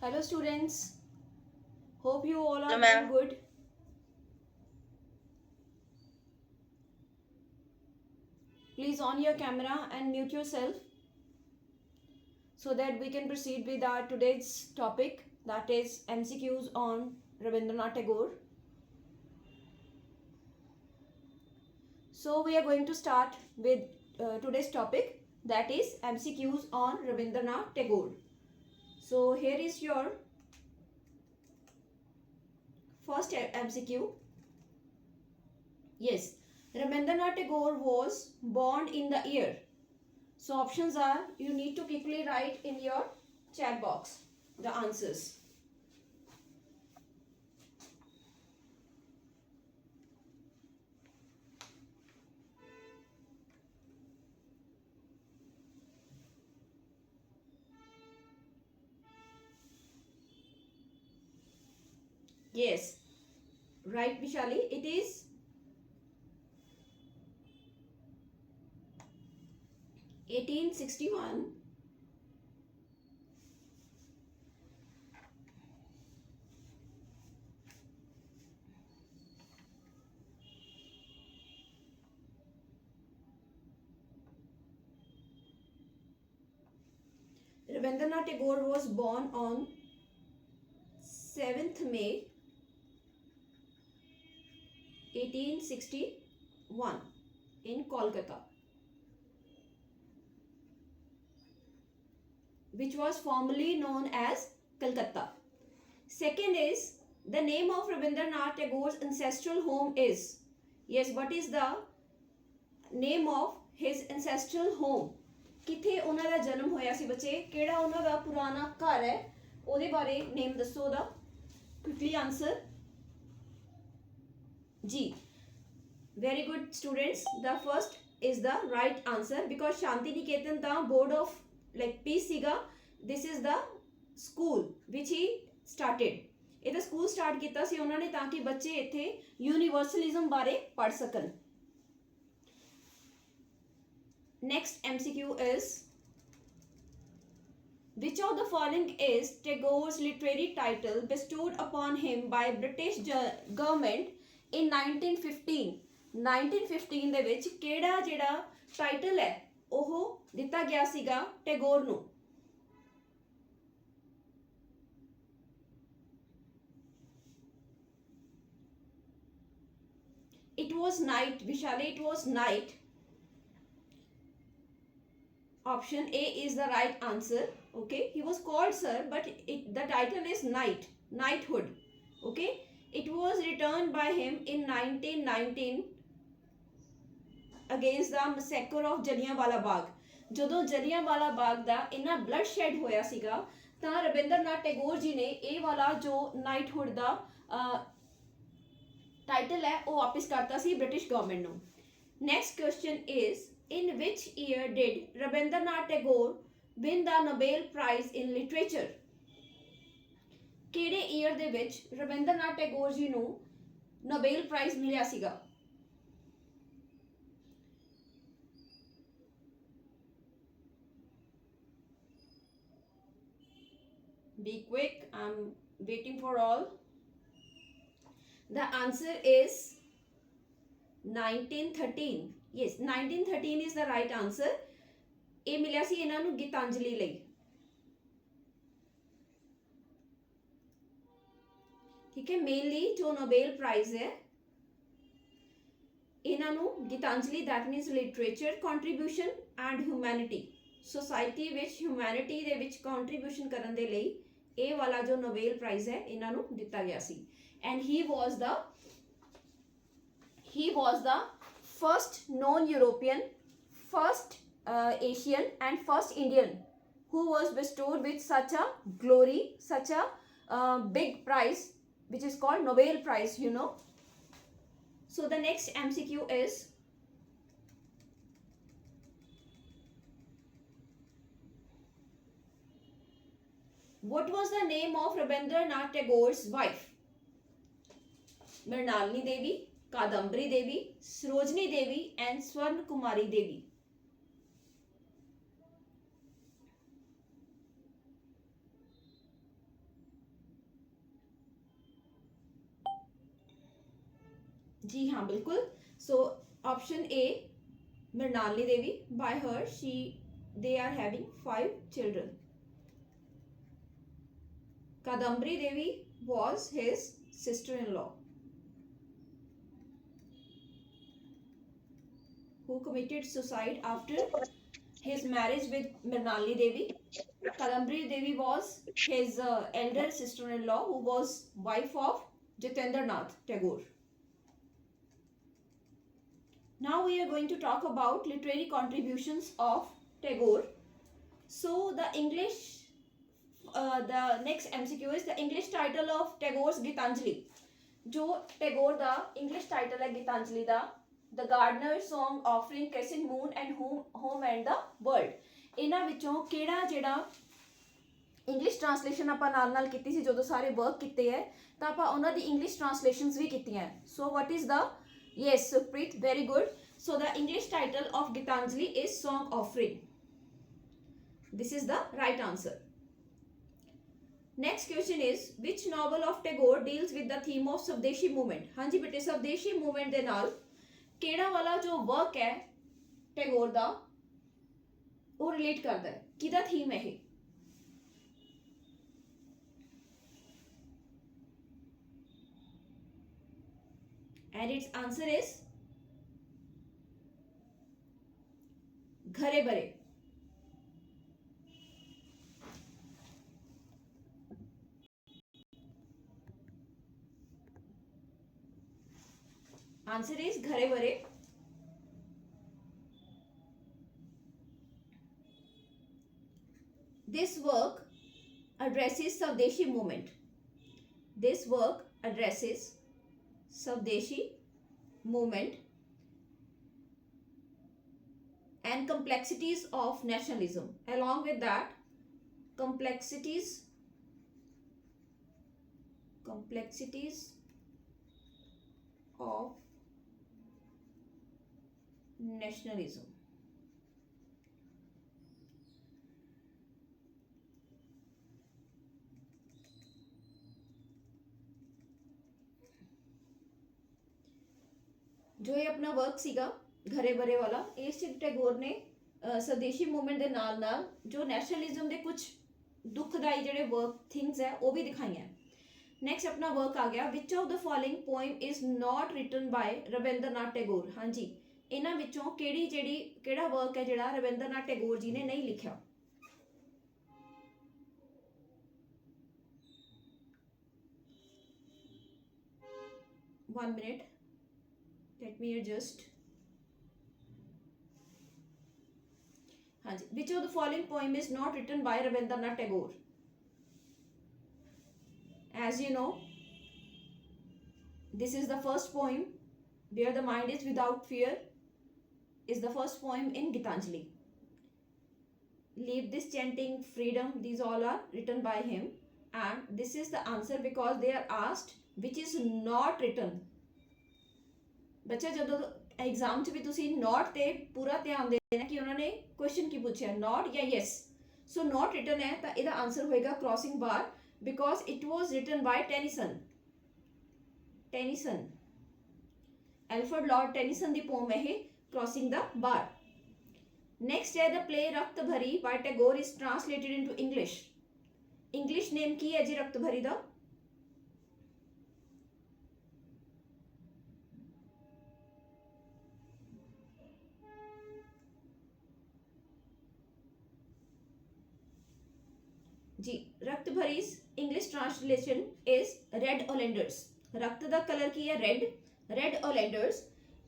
Hello students, hope you all No, are doing ma'am. good. Please on your camera and mute yourself so that we can proceed with our today's topic, that is MCQs on Rabindranath Tagore. So we are going to start with today's topic, that is MCQs on Rabindranath Tagore. So here is your first MCQ. Yes, Rabindranath Tagore was born in the year. So options are, you need to quickly write in your chat box the answers. Yes, right Vishali, it is 1861. Rabindranath Tagore was born on 7th May 1861 in Kolkata, which was formerly known as Calcutta. Second is, the name of Rabindranath Tagore's ancestral home is, yes, what is the name of his ancestral home? ਕਿੱਥੇ ਉਹਨਾਂ ਦਾ ਜਨਮ ਹੋਇਆ ਸੀ ਬੱਚੇ, ਕਿਹੜਾ ਉਹਨਾਂ ਦਾ ਪੁਰਾਣਾ ਘਰ ਹੈ, ਉਹਦੇ ਬਾਰੇ ਨੇਮ ਦੱਸੋ ਉਹਦਾ। ਕੁਇਕਲੀ ਆਨਸਰ ਜੀ। very good students, the first is the right answer because Shanti Niketan the board of like peace siga. This is the school which he started. ਇਹਦਾ ਸਕੂਲ ਸਟਾਰਟ ਕੀਤਾ ਸੀ ਉਹਨਾਂ ਨੇ ਤਾਂ ਕਿ ਬੱਚੇ ਇੱਥੇ ਯੂਨੀਵਰਸਲਿਜ਼ਮ ਬਾਰੇ ਪੜ੍ਹ ਸਕਣ। Next MCQ is, which of the following is Tagore's literary title bestowed upon him by British government in 1915? 1915 ਦੇ ਵਿੱਚ ਕਿਹੜਾ ਜਿਹੜਾ ਟਾਈਟਲ ਹੈ ਉਹ ਦਿੱਤਾ ਗਿਆ ਸੀਗਾ ਟੈਗੋਰ ਨੂੰ? It was Knight, Vishali, it was Knight. Option A is the right answer. Okay, he was called sir, but the title is Knight, knighthood. Okay, it was written by him in 1919 against the massacre of Jallianwala Bagh. ਜਦੋਂ ਜਲਿਆਂਵਾਲਾ ਬਾਗ ਦਾ ਇੰਨਾ blood shed ਹੋਇਆ ਸੀਗਾ ਤਾਂ ਰਵਿੰਦਰਨਾਥ ਟੈਗੋਰ ਜੀ ਨੇ ਇਹ ਵਾਲਾ ਜੋ knighthood ਦਾ title ਹੈ ਉਹ ਵਾਪਿਸ ਕਰਤਾ ਸੀ ਬ੍ਰਿਟਿਸ਼ ਗਵਰਨਮੈਂਟ ਨੂੰ। Next question is, in which year did Rabindranath Tagore win the Nobel Prize in Literature? ਕਿਹੜੇ ਈਅਰ ਦੇ ਵਿੱਚ ਰਵਿੰਦਰਨਾਥ ਟੈਗੋਰ ਜੀ ਨੂੰ ਨੋਬੇਲ ਪ੍ਰਾਈਜ਼ ਮਿਲਿਆ ਸੀਗਾ? Be quick, I'm waiting for all. The answer is 1913. Yes, 1913 is the right answer. ਇਹ ਮਿਲਿਆ ਸੀ ਇਹਨਾਂ ਨੂੰ ਗੀਤਾਂਜਲੀ ਲਈ। ਠੀਕ ਹੈ, ਮੇਨਲੀ ਜੋ ਨੋਬੇਲ ਪ੍ਰਾਈਜ਼ ਹੈ ਇਹਨਾਂ ਨੂੰ Gitanjali, that means literature contribution and humanity, society ਵਿੱਚ ਹਿਊਮੈਨਿਟੀ ਦੇ ਵਿੱਚ ਕੰਟਰੀਬਿਊਸ਼ਨ ਕਰਨ ਦੇ ਲਈ ਇਹ ਵਾਲਾ ਜੋ ਨੋਬੇਲ ਪ੍ਰਾਈਜ਼ ਹੈ ਇਹਨਾਂ ਨੂੰ ਦਿੱਤਾ ਗਿਆ ਸੀ। and he was the first non-European, first Asian and first Indian who was bestowed with such a glory, such a big prize which is called Nobel Prize, you know. So the next MCQ is, what was the name of Rabindranath Tagore's wife? Mrinalini Devi, Kadambari Devi, Sarojini Devi and Swarna Kumari Devi. जी हाँ बिल्कुल. So option A, Mrinalini Devi. By her, they are having 5 children. Kadambari Devi was his sister-in-law who committed suicide after his marriage with Mrinalini Devi. Kadambari Devi was his elder sister-in-law who was wife of Jitendra Nath Tagore. Now we are going to talk about literary contributions of Tagore. So the next MCQ is the English title of Tagore's Gitanjali. जो टैगोर दा English title है गीतांजलि दा the gardener song offering crescent moon and home and the world इन्हां विचों किहड़ा जिहड़ा English translation आपां नाल नाल कीती सी जदों सारे वर्क कीते है तां आपां उन्हां दी इंग्लिश ट्रांसलेशनस भी कीतियां so what is the yes Supreet very good so the English title of Gitanjali is song offering this is the right answer. Next question is which novel of Tagore deals with the theme of swadeshi movement. हाँ जी बेटे स्वदेशी movement दे नाल केड़ा वाला जो work है टैगोर दा वो रिलेट करता है किदा थीम है ये. एंड इट्स आंसर इज घरे बरे. Answer is घरे बरे. This work addresses Swadeshi movement. This work addresses Swadeshi movement and complexities of nationalism. Along with that, complexities of nationalism. जो ये अपना वर्क सीगा घरे बरे वाला इस टैगोर ने स्वदेशी मूवमेंट के नाल नाल जो नैशनलिज्म के कुछ दुखदाई जिहड़े वर्क थिंग्स है वो भी दिखाई हैं. नेक्स्ट अपना वर्क आ गया which of the following poem is not written by Rabindranath Tagore. हाँ जी इन्हां विचों केड़ा वर्क है जिहड़ा रविंद्रनाथ टैगोर जी ने नहीं लिखा. One minute let me adjust. हाँ जी which of the following poem is not written by Rabindranath Tagore. As you know, this is the first poem where the mind is without fear is the first poem in Gitanjali. Leave this chanting freedom, these all are written by him and this is the answer because they are asked which is not written. बच्चा जदों exam च भी तुसी not ते पूरा ध्यान देना कि उन्होंने क्वेश्चन की पूछा नॉट या यस. सो नॉट रिटन है तो इसका आंसर होएगा crossing bar because it was written by Tennyson. Alfred Lord Tennyson the poem है Crossing the Bar. Next है the play रक्त भरी by Tagore is translated into English. English name की है जी रक्त भरी दा. जी रक्त भरी's English translation is Red Oleanders. रक्त दा कलर की है Red Oleanders.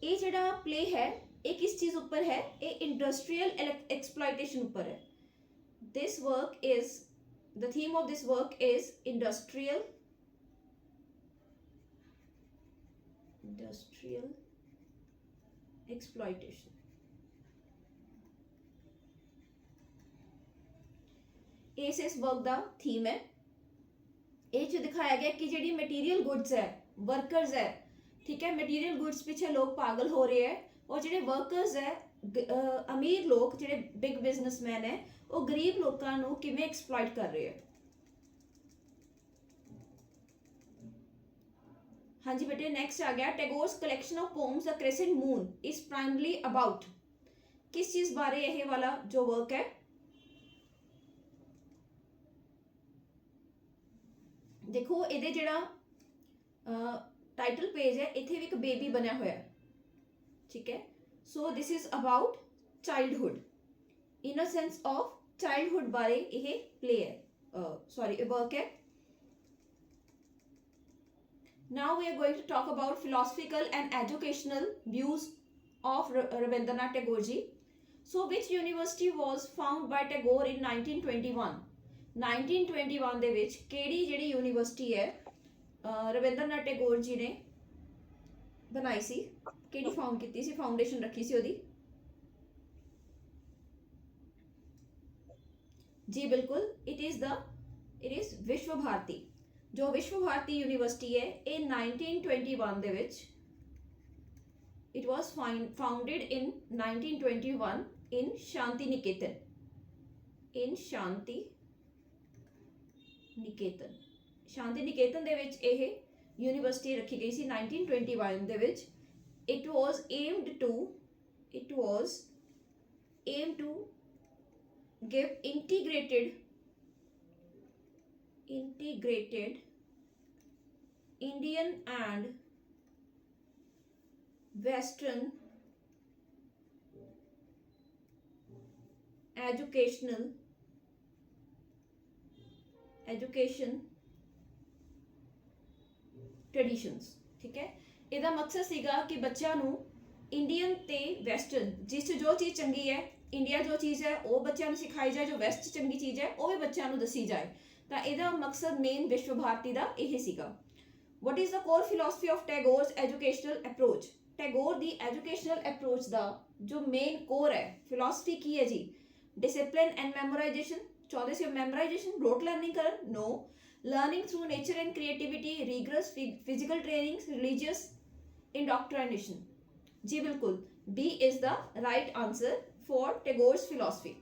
ये जड़ा प्ले है ये किस चीज ऊपर है ये इंडस्ट्रियल एक्सप्लॉयटेशन ऊपर है. This work is the theme of this work is industrial exploitation. इस वर्क का थीम है ये दिखाया गया कि जी मटीरियल गुड्स है वर्कर्स है ठीक है मटीरियल गुड्स पीछे लोग पागल हो रहे हैं और जो वर्कर्स है अमीर लोग जो बिग बिजनेसमैन है वो गरीब लोगों को किवें एक्सप्लॉइट कर रहे हैं. हाँ जी बेटे नेक्स्ट आ गया Tagore's collection of poems the crescent moon is primarily about किस चीज बारे ये वाला जो वर्क है देखो ਇਹਦੇ ਜਿਹੜਾ टाइटल पेज है इथे भी एक बेबी बनया हुआ है ठीक है so this is about childhood in a sense of childhood बारे ये प्ले है सॉरी वर्क है now we are going to talk about philosophical and educational views of Rabindranath Tagore ji so which university was founded by Tagore in 1921 1921 ਦੇ ਵਿੱਚ ਕਿਹੜੀ ਜਿਹੜੀ university ਹੈ ਰਵਿੰਦਰਨਾਥ ਟੈਗੋਰ ਜੀ ਨੇ ਬਣਾਈ ਸੀ ਕਿਹੜੀ ਫਾਊਂਡ ਕੀਤੀ ਸੀ ਫਾਊਂਡੇਸ਼ਨ ਰੱਖੀ ਸੀ ਉਹਦੀ जी बिल्कुल इट इज विश्व भारती जो विश्व भारती यूनिवर्सिटी है ये 1921 ਦੇ ਵਿੱਚ it was founded in 1921 in Shanti Niketan Shanti Niketan ਦੇ ਵਿੱਚ ਇਹ यूनिवर्सिटी रखी गई ਸੀ 1921 ਦੇ ਵਿੱਚ it was aimed to give integrated Indian and Western education ट्रेडिशनस ठीक है ਇਹਦਾ ਮਕਸਦ ਸੀਗਾ ਕਿ ਬੱਚਿਆਂ ਨੂੰ ਇੰਡੀਅਨ ਤੇ ਵੈਸਟਰਨ ਜਿਸ 'ਚ ਜੋ ਚੀਜ਼ ਚੰਗੀ ਹੈ ਇੰਡੀਆ ਜੋ ਚੀਜ਼ ਹੈ ਉਹ ਬੱਚਿਆਂ ਨੂੰ ਸਿਖਾਈ ਜਾਏ ਜੋ ਵੈਸਟ 'ਚ ਚੰਗੀ ਚੀਜ਼ ਹੈ ਉਹ ਵੀ ਬੱਚਿਆਂ ਨੂੰ ਦੱਸੀ ਜਾਏ ਤਾਂ ਇਹਦਾ ਮਕਸਦ ਮੇਨ ਵਿਸ਼ਵ ਭਾਰਤੀ ਦਾ ਇਹ ਸੀਗਾ what is the core philosophy of Tagore's educational approach Tagore the educational approach ਦਾ ਜੋ ਮੇਨ ਕੋਰ ਹੈ ਫਿਲਾਸਫੀ ਕੀ ਹੈ ਜੀ ਡਿਸਿਪਲਿਨ ਐਂਡ ਮੈਮੋਰਾਈਜੇਸ਼ਨ ਚਾਹੁੰਦੇ ਸੀ ਮੈਮੋਰਾਈਜੇਸ਼ਨ ਰੋਟ ਲਰਨਿੰਗ ਕਰਨ ਨੋ learning through nature and creativity rigorous physical trainings religious indoctrination ji bilkul B is the right answer for Tagore's philosophy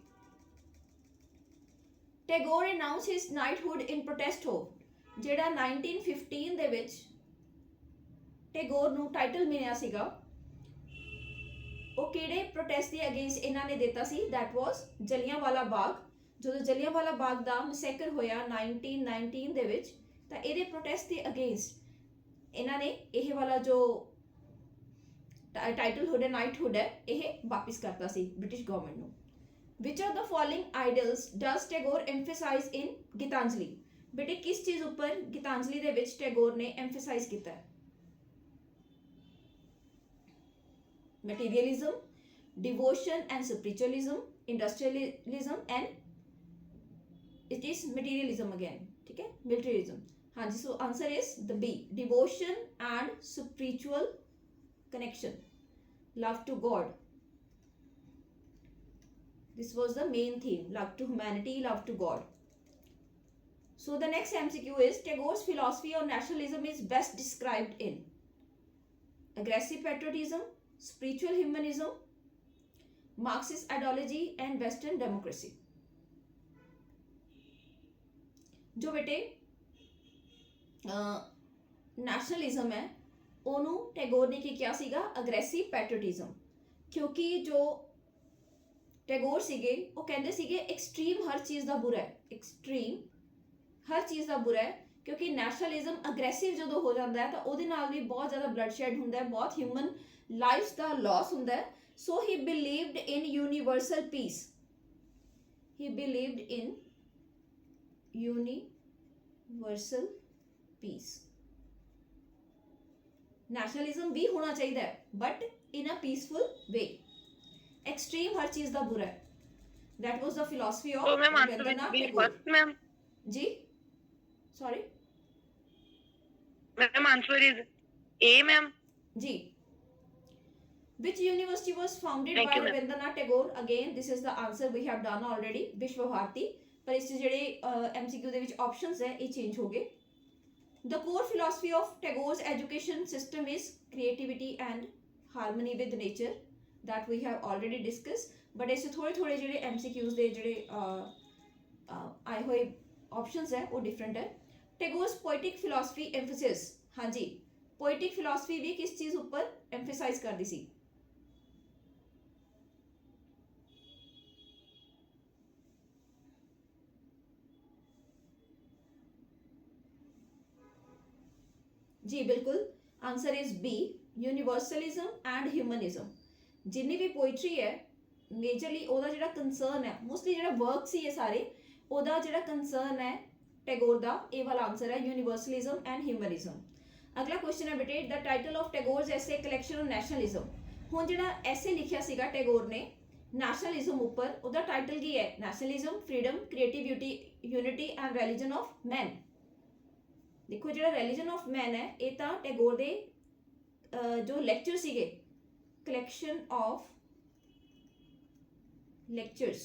Tagore announced his knighthood in protest of ਜਿਹੜਾ 1915 ਦੇ ਵਿੱਚ ਟੈਗੋਰ ਨੂੰ title ਮਿਲਿਆ ਸੀਗਾ ਉਹ ਕਿਹੜੇ ਪ੍ਰੋਟੈਸਟ ਦੇ ਅਗੇਂਸਟ ਇਹਨਾਂ ਨੇ ਦਿੱਤਾ ਸੀ that was ਜਲਿਆਂਵਾਲਾ ਬਾਗ ਜਦੋਂ ਜਲਿਆਂਵਾਲਾ ਬਾਗ ਦਾ ਮੈਸੈਕਰ ਹੋਇਆ 1919 ਦੇ ਵਿੱਚ ਤਾਂ ਇਹਦੇ ਪ੍ਰੋਟੈਸਟ ਦੇ ਅਗੇਂਸਟ ਇਹਨਾਂ ਨੇ ਇਹ ਵਾਲਾ ਜੋ ਟਾਈਟਲਹੁੱਡ ਹੈ ਨਾਈਟਹੁੱਡ ਹੈ ਇਹ ਵਾਪਿਸ ਕਰਤਾ ਸੀ ਬ੍ਰਿਟਿਸ਼ ਗਵਰਨਮੈਂਟ ਨੂੰ which of the following ideals does Tagore emphasize in Gitanjali ਬੇਟੇ ਕਿਸ ਚੀਜ਼ ਉੱਪਰ ਗੀਤਾਂਜਲੀ ਦੇ ਵਿੱਚ ਟੈਗੋਰ ਨੇ ਐਮਫਸਾਈਜ਼ ਕੀਤਾ ਹੈ materialism devotion and spiritualism industrialism and it is materialism again ठीक है militarism हाँ जी so answer is the B devotion and spiritual connection love to God this was the main theme love to humanity love to God so the next MCQ is Tagore's philosophy on nationalism is best described in aggressive patriotism spiritual humanism Marxist ideology and Western democracy जो बेटे nationalism ਹੈ ਉਹਨੂੰ ਟੈਗੋਰ ਨੇ ਕੀ ਕਿਹਾ ਸੀਗਾ aggressive ਪੈਟਰੀਓਟਿਜ਼ਮ ਕਿਉਂਕਿ ਜੋ ਟੈਗੋਰ ਸੀਗੇ ਉਹ ਕਹਿੰਦੇ ਸੀਗੇ ਐਕਸਟ੍ਰੀਮ ਹਰ ਚੀਜ਼ ਦਾ ਬੁਰਾ ਹੈ ਐਕਸਟ੍ਰੀਮ ਹਰ ਚੀਜ਼ ਦਾ ਬੁਰਾ ਹੈ ਕਿਉਂਕਿ ਨੈਸ਼ਨਲਿਜ਼ਮ ਅਗਰੈਸਿਵ ਜਦੋਂ ਹੋ ਜਾਂਦਾ ਹੈ ਤਾਂ ਉਹਦੇ ਨਾਲ ਵੀ ਬਹੁਤ ਜ਼ਿਆਦਾ ਬਲੱਡ ਸ਼ੈਡ ਹੁੰਦਾ ਹੈ ਬਹੁਤ ਹਿਊਮਨ ਲਾਈਫਸ ਦਾ ਲਾਸ ਹੁੰਦਾ ਹੈ ਸੋ ਹੀ ਬਿਲੀਵਡ ਇਨ ਯੂਨੀਵਰਸਲ ਪੀਸ ਹੀ ਬਿਲੀਵਡ ਇਨ universal peace nationalism भी होना चाहिए but in a peaceful way extreme हर चीज दा बुरा है that was the philosophy of Rabindranath Tagore ji sorry ma'am answer is A ma'am ji which university was founded by Rabindranath Tagore again this is the answer we have done already Vishwa Bharati पर इस ਜਿਹੜੇ MCQ ਦੇ ਵਿੱਚ options ਹੈ ਇਹ change ਹੋ ਗਏ the core philosophy of Tagore's education system is creativity and harmony with nature that we have already discussed but ਇਸ ਥੋੜੇ ਜਿਹੜੇ MCQs ਦੇ ਜਿਹੜੇ ਆਏ ਹੋਏ ਆਪਸ਼ਨਸ ਹੈ ਉਹ ਡਿਫਰੈਂਟ ਹੈ Tagore's poetic philosophy emphasis ਹਾਂਜੀ पोइटिक फिलोसफी भी किस चीज़ उपर एम्फेसाइज करती सी? जी बिल्कुल, answer is B, universalism and humanism. जिन्नी भी पोइट्री है मेजरली ਉਹਦਾ ਜਿਹੜਾ ਕੰਸਰਨ ਹੈ, ਮੋਸਟਲੀ ਜਿਹੜਾ ਵਰਕ ਸੀ ਇਹ ਸਾਰੇ, ਉਹਦਾ ਜਿਹੜਾ ਕੰਸਰਨ ਹੈ ਟੈਗੋਰ ਦਾ, ਇਹ ਵਾਲਾ ਆਨਸਰ ਹੈ यूनिवर्सलिज्म एंड ह्यूमनिज्म। अगला क्वेश्चन है बेटे, the title of Tagore's essay collection of nationalism. ਹੁਣ ਜਿਹੜਾ ਐਸੇ ਲਿਖਿਆ ਸੀਗਾ ਟੈਗੋਰ ਨੇ ਨੈਸ਼ਨਲਿਜ਼ਮ ਉੱਪਰ, ਉਹਦਾ ਟਾਈਟਲ ਕੀ ਹੈ? Nationalism, freedom, creativity, unity and religion of man. ਦੇਖੋ ਜਿਹੜਾ ਰਿਲੀਜਨ ਆਫ ਮੈਨ ਹੈ ਇਹ ਤਾਂ ਟੈਗੋਰ ਦੇ ਜੋ ਲੈਕਚਰ ਸੀਗੇ, collection of lectures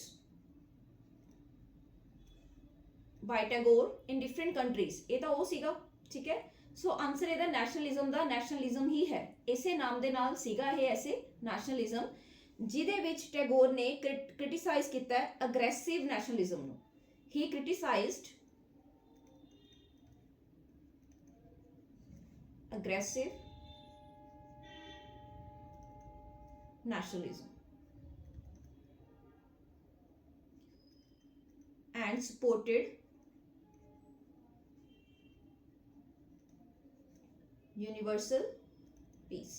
by Tagore in different countries, ਇਹ ਤਾਂ ਉਹ ਸੀਗਾ, ਠੀਕ ਹੈ। ਸੋ ਆਨਸਰ ਇਹਦਾ ਨੈਸ਼ਨਲਿਜ਼ਮ ਦਾ ਨੈਸ਼ਨਲਿਜ਼ਮ ਹੀ ਹੈ, ਇਸੇ ਨਾਮ ਦੇ ਨਾਲ ਸੀਗਾ ਇਹ ਐਸੇ ਨੈਸ਼ਨਲਿਜ਼ਮ, ਜਿਹਦੇ ਵਿੱਚ ਟੈਗੋਰ ਨੇ ਕ੍ਰਿਟਿਸਾਈਜ਼ ਕੀਤਾ ਹੈ ਅਗਰੈਸਿਵ ਨੈਸ਼ਨਲਿਜ਼ਮ ਨੂੰ। ਹੀ ਕ੍ਰਿਟਿਸਾਈਜ਼ਡ aggressive nationalism and supported universal peace.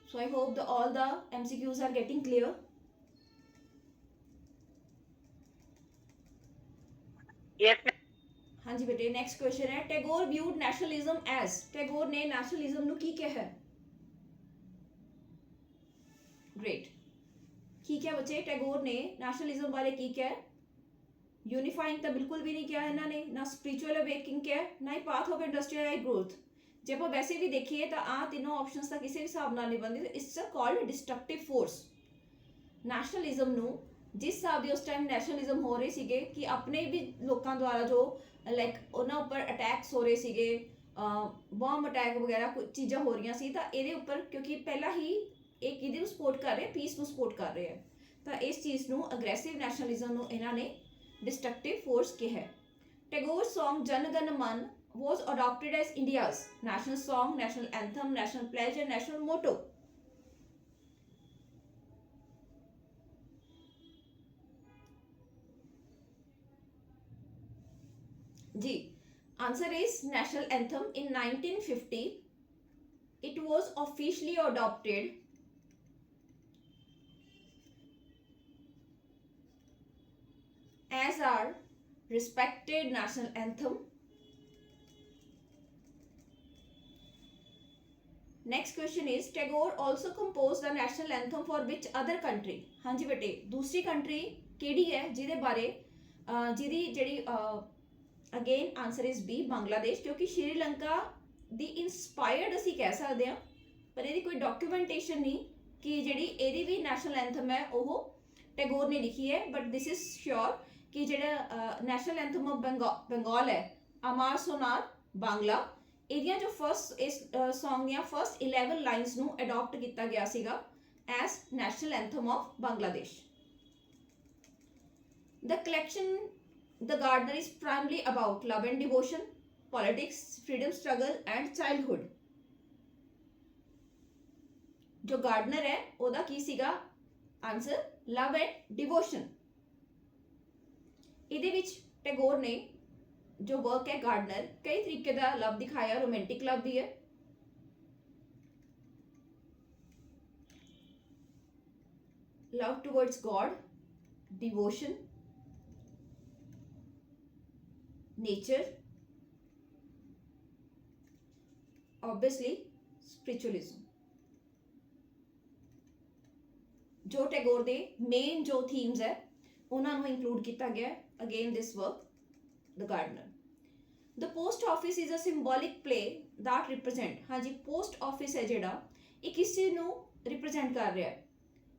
So I hope all the MCQs are getting clear. Yes, ma'am. हाँ जी बेटे, नेक्स्ट क्वेश्चन है, Tagore viewed nationalism as. Tagore ने नेशनलिज्म ਨੂੰ ਕੀ ਕਿਹਾ ਹੈ? ग्रेट, ठीक है बच्चे, टैगोर ने नेशनलिज्म बारे की क्या है? यूनिफाइंग तो बिल्कुल भी नहीं किया है इन्होंने, ना स्पिरिचुअल अवेकिंग किया है, ना ही पाथ ऑफ इंडस्ट्रियल ग्रोथ। ਜੇ ਆਪਾਂ ਵੈਸੇ ਵੀ ਦੇਖੀਏ ਤਾਂ ਆ ਤਿੰਨੋਂ ਆਪਸ਼ਨਸ ਤਾਂ ਕਿਸੇ ਵੀ ਹਿਸਾਬ ਨਾਲ ਨਹੀਂ ਬਣਦੀ। It's a called destructive force. Nationalism ਨੂੰ ਜਿਸ ਹਿਸਾਬ ਦੀ ਉਸ ਟਾਈਮ ਨੈਸ਼ਨਲਿਜ਼ਮ ਹੋ ਰਹੇ ਸੀਗੇ ਕਿ ਆਪਣੇ ਵੀ ਲੋਕਾਂ ਦੁਆਰਾ ਜੋ ਲਾਈਕ ਉਹਨਾਂ ਉੱਪਰ ਅਟੈਕਸ ਹੋ ਰਹੇ ਸੀਗੇ, ਬੰਬ ਅਟੈਕ ਵਗੈਰਾ ਕੁਝ ਚੀਜ਼ਾਂ ਹੋ ਰਹੀਆਂ ਸੀ, ਤਾਂ ਇਹਦੇ ਉੱਪਰ ਕਿਉਂਕਿ ਪਹਿਲਾਂ ਹੀ ਇਹ ਕਿਹਦੇ ਨੂੰ ਸਪੋਰਟ ਕਰ ਰਹੇ, ਪੀਸ ਨੂੰ ਸਪੋਰਟ ਕਰ ਰਹੇ ਹੈ, ਤਾਂ ਇਸ ਚੀਜ਼ ਨੂੰ ਅਗਰੈਸਿਵ ਨੈਸ਼ਨਲਿਜ਼ਮ ਨੂੰ ਇਹਨਾਂ ਨੇ ਡਿਸਟਰਕਟਿਵ ਫੋਰਸ ਕਿਹਾ ਹੈ। ਟੈਗੋਰ ਸੌਂਗ ਜਨ ਗਣ ਮਨ was adopted as India's national song, national anthem, national pledge and national motto. Ji, answer is national anthem. In 1950 it was officially adopted as our respected national anthem. Next question is, Tagore also composed the national anthem for which other country? हाँ जी बेटे, दूसरी country केड़ी है जिहदे बारे जिहदी जेड़ी again answer is B, Bangladesh, क्योंकि श्रीलंका दी इंस्पायर्ड असी कह सकते हैं, पर ਇਹਦੀ कोई डॉक्यूमेंटेशन नहीं कि ਜਿਹੜੀ ਇਹਦੀ भी नैशनल एंथम है ਉਹ टैगोर ने लिखी है, बट दिस इज श्योर कि ਜਿਹੜਾ नैशनल एंथम ऑफ बंगाल है अमार सोनार बांग्ला, ਇਹਦੀਆਂ ਜੋ ਫਸਟ ਇਸ ਸੌਂਗ ਦੀਆਂ ਫਸਟ 11 ਲਾਈਨਸ ਨੂੰ ਅਡਾਪਟ ਕੀਤਾ ਗਿਆ ਸੀਗਾ S national anthem of Bangladesh. The collection the gardener is primary about love and devotion, politics, freedom struggle and childhood. ਜੋ ਗਾਰਡਨਰ ਹੈ ਉਹਦਾ ਕੀ ਸੀਗਾ ਆਨਸਰ? Love and devotion. ਇਹਦੇ ਵਿੱਚ ਟੈਗੋਰ ਨੇ जो वर्क है गार्डनर कई तरीके का लव दिखाया, रोमांटिक लव भी है, love towards God, devotion, nature, obviously spiritualism. जो टैगोर दे मेन जो थीम्स है उन्होंने इंक्लूड किया गया again this work The Gardener. The post office is a symbolic play that represent, हाँ जी, post office है जेड़ा ये किस चीज़ नू represent कर रहा है?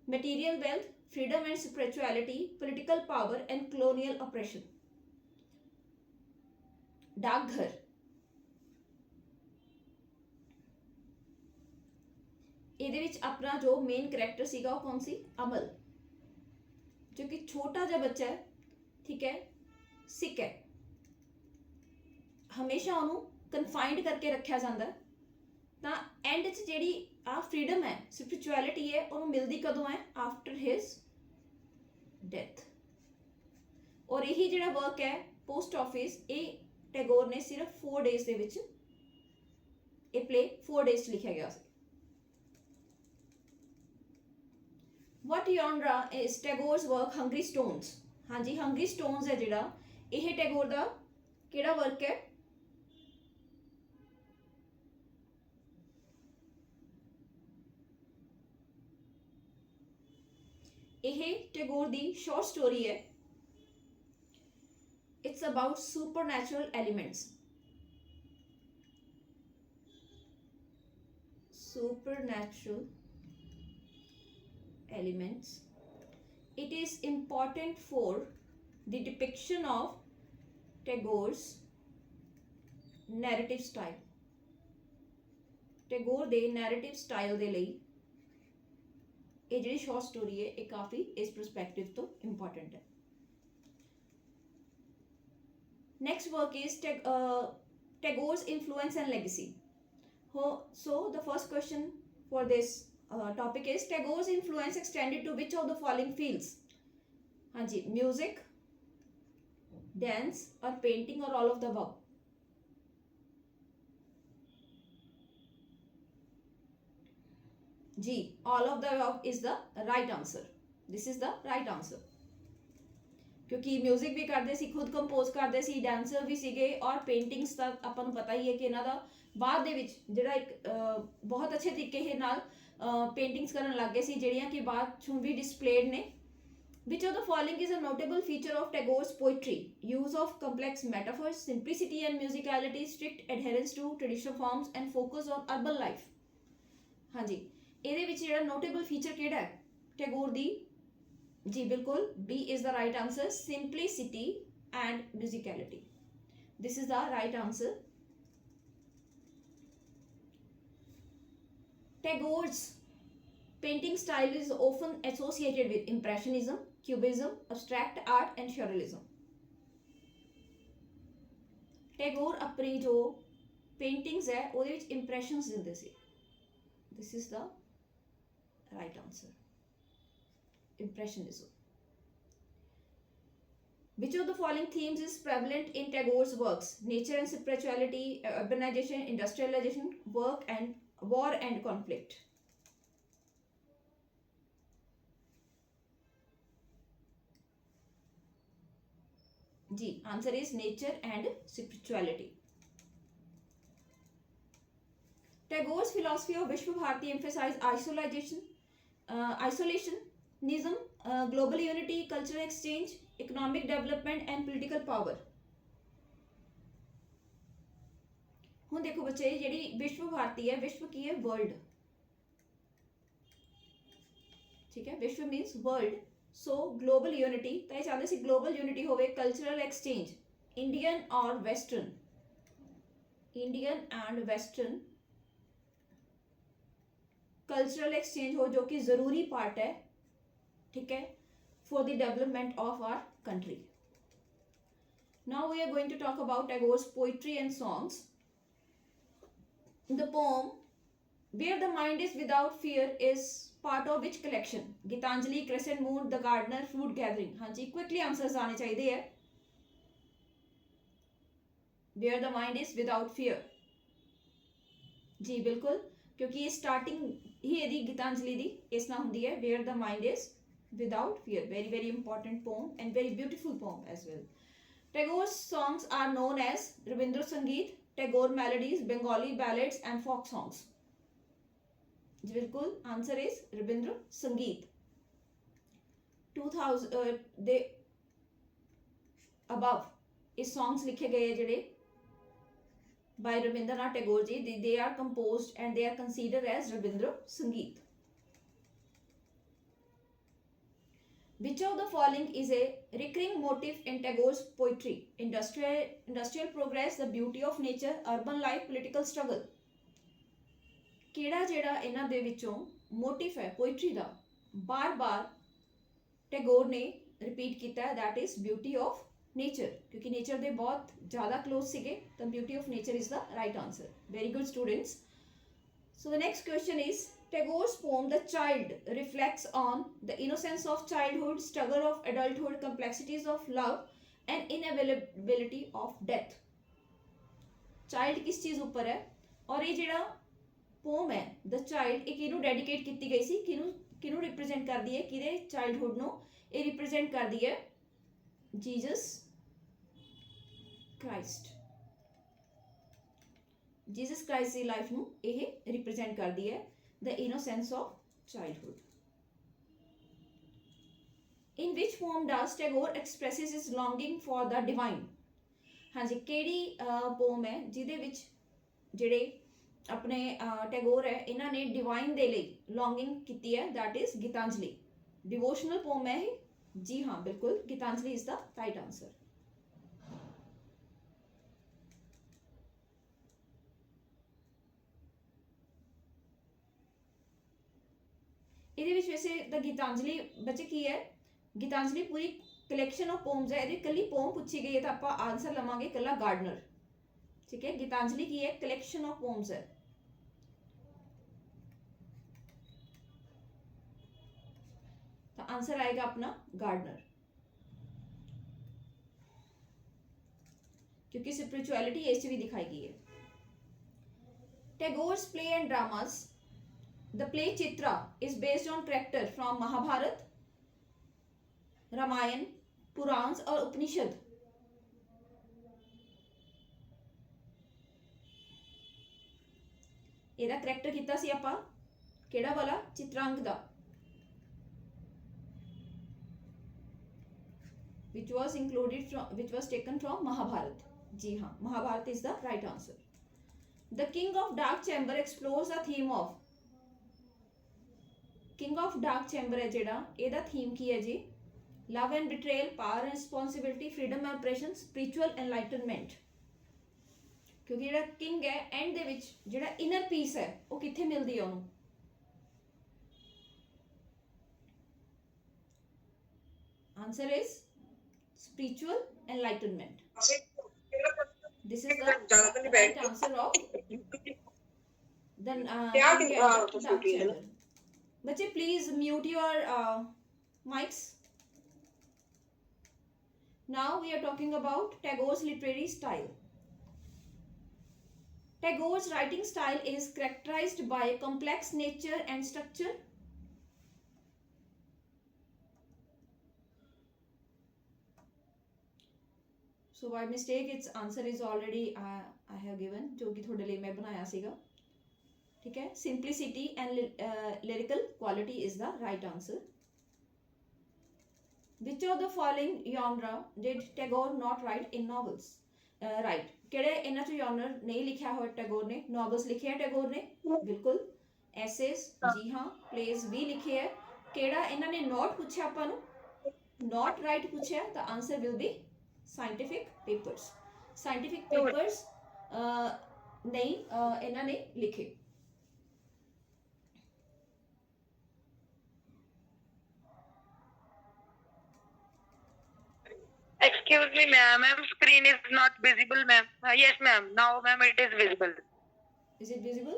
Material wealth, freedom and spirituality, political power and colonial oppression. डाकघर, ਇਹਦੇ ਵਿੱਚ अपना जो मेन कैरेक्टर सीगा वो कौन सी? अमल, जो कि छोटा जा बच्चा है, ठीक है, सिख है, ਹਮੇਸ਼ਾ ਉਹਨੂੰ ਕਨਫਾਈਨਡ ਕਰਕੇ ਰੱਖਿਆ ਜਾਂਦਾ ਤਾਂ ਐਂਡ 'ਚ ਜਿਹੜੀ ਆ ਫਰੀडम ਹੈ ਸਪਿਰਿਚੁਅਲਿਟੀ ਹੈ ਉਹਨੂੰ ਮਿਲਦੀ ਕਦੋਂ ਹੈ ਆਫਟਰ ਹਿਜ਼ ਡੈਥ ਔਰ ਇਹੀ ਜਿਹੜਾ ਵਰਕ ਹੈ ਪੋਸਟ ਆਫਿਸ ਇਹ ਟੈਗੋਰ ਨੇ ਸਿਰਫ 4 ਡੇਜ਼ ਦੇ ਵਿੱਚ ਇਹ ਪਲੇ 4 ਡੇਜ਼ 'ਚ ਲਿਖਿਆ ਗਿਆ ਸੀ What genre is Tagore's work Hungry Stones? ਹਾਂਜੀ Hungry Stones ਹੈ ਜਿਹੜਾ ਇਹ ਟੈਗੋਰ ਦਾ ਕਿਹੜਾ ਵਰਕ ਹੈ ਇਹ ਟੈਗੋਰ ਦੀ ਸ਼ਾਰਟ ਸਟੋਰੀ ਹੈ It's about supernatural elements. Supernatural elements. It is important for the depiction of Tagore's narrative style. Tagore ਦੇ narrative style ਦੇ ਲਈ ਇਹ ਜਿਹੜੀ short story ਹੈ ਇਹ ਕਾਫੀ ਇਸ perspective ਤੋਂ important ਹੈ Next work is Tagore's influence and legacy. So the first question for this topic is Tagore's influence extended to which of the following fields? Hanji, music, dance, or painting, or all of the above? G. All of the above is the right answer. This is the right answer. ਕਿਉਂਕਿ music ਵੀ ਕਰਦੇ ਸੀ ਖੁਦ compose ਕਰਦੇ ਸੀ dancer ਵੀ ਸੀਗੇ ਔਰ paintings ਤਾਂ ਆਪਾਂ ਨੂੰ ਪਤਾ ਹੀ ਹੈ ਕਿ ਇਹਨਾਂ ਦਾ ਬਾਅਦ ਦੇ ਵਿੱਚ ਜਿਹੜਾ ਇੱਕ ਬਹੁਤ ਅੱਛੇ ਤਰੀਕੇ ਨਾਲ ਪੇਂਟਿੰਗਸ ਕਰਨ ਲੱਗ ਗਏ ਸੀ ਜਿਹੜੀਆਂ ਕਿ ਬਾਅਦ ਚੋਂ ਵੀ ਡਿਸਪਲੇਡ ਨੇ Which of the following is a notable feature of Tagore's poetry? Use of complex metaphors, simplicity and musicality, strict adherence to traditional forms and focus on urban life. ਹਾਂਜੀ ਇਹਦੇ ਵਿੱਚ ਜਿਹੜਾ ਨੋਟੇਬਲ ਫੀਚਰ ਕਿਹੜਾ ਹੈ ਟੈਗੋਰ ਦੀ जी बिल्कुल B is the right answer simplicity and musicality this is the right answer Tagore's painting style is often associated with impressionism cubism abstract art and surrealism Tagore अपनी जो paintings है ਉਹਦੇ ਵਿੱਚ impressions ਦਿੰਦੇ ਸੀ this is the right answer Impressionism. Which of the following themes is prevalent in Tagore's works? Nature and spirituality, urbanization, industrialization, work and war and conflict. G. Answer is nature and spirituality. Tagore's philosophy of Vishwa Bharati emphasized isolationism, global unity, cultural exchange, economic development and political power. ਹੁਣ ਦੇਖੋ ਬੱਚੇ ਜਿਹੜੀ ਵਿਸ਼ਵ ਭਾਰਤੀ ਹੈ ਵਿਸ਼ਵ ਕੀ ਹੈ world ਠੀਕ ਹੈ ਵਿਸ਼ਵ ਮੀਨਸ ਵਰਲਡ ਸੋ ਗਲੋਬਲ ਯੂਨਿਟੀ ਤਾਂ ਇਹ ਚਾਹੁੰਦੇ ਸੀ ਗਲੋਬਲ ਯੂਨਿਟੀ ਹੋਵੇ ਕਲਚਰਲ ਐਕਸਚੇਂਜ ਇੰਡੀਅਨ ਔਰ western Indian and western cultural exchange हो जो कि ज़रूरी पार्ट है ठीक है for the development of our country. Now we are going to talk about Tagore's poetry and songs. The poem Where the Mind is Without Fear is part of which collection? Gitanjali, Crescent Moon, The Gardener, Fruit Gathering. हाँ जी quickly answers आने चाहिए है Where the Mind is Without Fear. जी बिल्कुल क्योंकि ये starting ही ਇਹਦੀ ਗੀਤਾਂਜਲੀ ਦੀ ਇਸ ਨਾਲ ਹੁੰਦੀ ਹੈ where the mind is without fear very important poem and very beautiful poem as well Tagore's songs are known as Rabindra Sangeet Tagore melodies Bengali ballads and folk songs बिल्कुल answer is Rabindra Sangeet 2000 ਦੇ above ਇਹ songs ਲਿਖੇ ਗਏ ਜਿਹੜੇ by Rabindranath Tagore ji they are composed and they are considered as Rabindra Sangeet. Which of the following is a recurring motif in Tagore's poetry? Industrial progress, the beauty of nature, urban life, political struggle. ਕਿਹੜਾ ਜਿਹੜਾ ਇਹਨਾਂ ਦੇ ਵਿੱਚੋਂ motif ਹੈ poetry ਦਾ ਬਾਰ-ਬਾਰ ਟੈਗੋਰ ਨੇ repeat ਕੀਤਾ ਹੈ that is beauty of nature, क्योंकि नेचर दे बहुत ज़्यादा क्लोज सीगे, तो beauty of nature is the right answer. Very good students. So the next question is, Tagore's poem The Child reflects on the innocence of childhood, struggle of adulthood, complexities of love and inevitability of death. Child किस चीज़ ऊपर है, और ये ਜਿਹੜਾ poem है The Child, ਇਹ ਕਿਹਨੂੰ dedicate ਕੀਤੀ ਗਈ ਸੀ, ਕਿਹਨੂੰ represent ਕਰਦੀ ਹੈ, ਕਿਹਦੇ childhood ਨੂੰ ਇਹ represent ਕਰਦੀ ਹੈ? Jesus Christ. जीसस क्राइस्ट की लाइफ ਨੂੰ ਇਹ ਰਿਪਰੈਜ਼ੈਂਟ ਕਰਦੀ ਹੈ, the innocence of childhood. In which poem does Tagore expresses his longing for the divine? ਹਾਂਜੀ, ਕਿਹੜੀ ਪੋਮ ਹੈ ਜਿਹਦੇ ਵਿੱਚ ਜਿਹੜੇ ਆਪਣੇ ਟੈਗੋਰ ਹੈ ਇਹਨਾਂ ਨੇ ਡਿਵਾਈਨ ਦੇ ਲਈ ਲੌਂਗਿੰਗ ਕੀਤੀ ਹੈ, that is Gitanjali. Devotional poem है ये? जी हाँ, बिल्कुल, Gitanjali is the right answer. ਇਹਦੇ ਵਿੱਚ ਵੈਸੇ ਦ ਗੀਤਾਂਜਲੀ ਬੱਚੇ ਕੀ ਹੈ, ਗੀਤਾਂਜਲੀ ਪੂਰੀ ਕਲੈਕਸ਼ਨ ਆਫ ਪੋਮਸ ਹੈ, ਇਹਦੀ ਕੱਲੀ ਪੋਮ ਪੁੱਛੀ ਗਈ ਹੈ ਤਾਂ ਆਪਾਂ ਆਨਸਰ ਲਵਾਂਗੇ ਕੱਲਾ ਗਾਰਡਨਰ. ਠੀਕ ਹੈ, ਗੀਤਾਂਜਲੀ ਕੀ ਹੈ, ਕਲੈਕਸ਼ਨ ਆਫ ਪੋਮਸ ਹੈ. तो आंसर आएगा अपना गार्डनर, क्योंकि स्पिरिचुअलिटी इस भी दिखाई गई है. Tagore's play and dramas. The play Chitra is based on character from Mahabharata, Ramayana, Purana और उपनिषद. ਇਹਦਾ ਕਰੈਕਟਰ ਕੀਤਾ ਸੀ ਆਪਾਂ ਕਿਹੜਾ ਵਾਲਾ, चित्रांग ਦਾ, which was taken from Mahabharat. जी हाँ, Mahabharat is the right answer. The King of Dark Chamber explores the theme of. King of Dark Chamber है जेड़ा, ਇਹਦਾ theme ਕੀ है जी? Love and betrayal, power and responsibility, freedom and oppression, spiritual enlightenment. क्योंकि ਜਿਹੜਾ king है and ਦੇ ਵਿੱਚ ਜਿਹੜਾ inner peace है ਉਹ ਕਿੱਥੇ ਮਿਲਦੀ ਹੈ ਉਹਨੂੰ? Answer is spiritual enlightenment. This is the right answer of the Dark Chamber. बच्चे please mute your mics. Now we are talking about Tagore's literary style. Tagore's writing style is characterized by complex nature and structure. So by mistake its answer is already I have given, जो कि थोड़े लिए मैं बनाया सीगा. ठीक है, simplicity and lyrical quality is the right answer. Which of the following genre did Tagore not write in novels? Right, ਕਿਹੜੇ ਇਹਨਾਂ ਚੋਂ genre ਨਹੀਂ ਲਿਖਿਆ ਹੋਇਆ ਟੈਗੋਰ ਨੇ? novels ਲਿਖੇ ਹੈ ਟੈਗੋਰ ਨੇ, ਬਿਲਕੁਲ. essays, ਜੀ ਹਾਂ. plays ਵੀ ਲਿਖੇ ਹੈ. ਕਿਹੜਾ ਇਹਨਾਂ ਨੇ not ਪੁੱਛਿਆ ਆਪਾਂ ਨੂੰ? not write ਪੁੱਛਿਆ, ਤਾਂ answer will be scientific papers. scientific papers नहीं ਇਹਨਾਂ ਨੇ ਲਿਖੇ. Excuse me, ma'am. Screen is not visible, ma'am. Yes, ma'am. Now, ma'am, it is visible. Is it visible?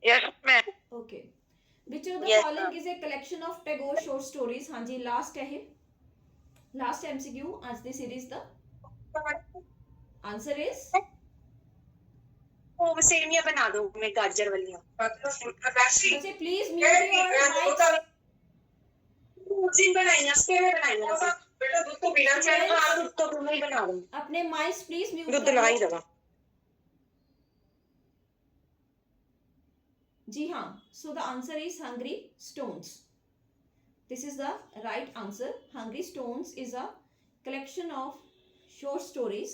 Yes, ma'am. Okay. Which of the following is a collection of Tagore short stories? हाँ जी, last है. Last MCQ आज दी series दा. Answer is वो सेमिया बना दो मैं गाजर वाली. बच्चे please mute your mics. दिन बनाई ना, स्पेयर बनाई ना. बेटा दूध तो पीना चाहिए, हाँ दूध तो मैं ही बना दूँ. अपने mics please mute. दूध ना ही दवा. जी हाँ. So the answer is Hungry Stones. This is the right answer. Hungry Stones is a collection of short stories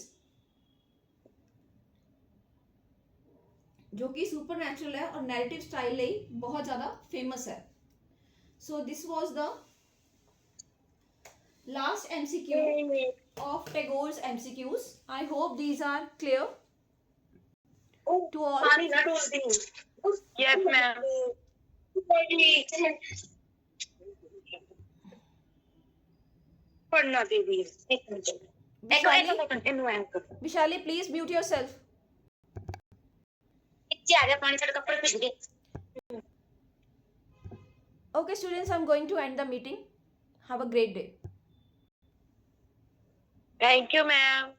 जो कि supernatural है और narrative style ਲਈ बहुत ज़्यादा famous है. So this was the last MCQ of Tagore's MCQs. I hope these are clear to all. पानी ना डोल दी. Yes, ma'am. पढ़ना दे दी एक मिनट Vishali, इनू ऐ कर Vishali, please mute yourself. नीचे आ जा पानी साडे कपड़े भीग गए Okay, students, I'm going to end the meeting. Have a great day. Thank you, ma'am.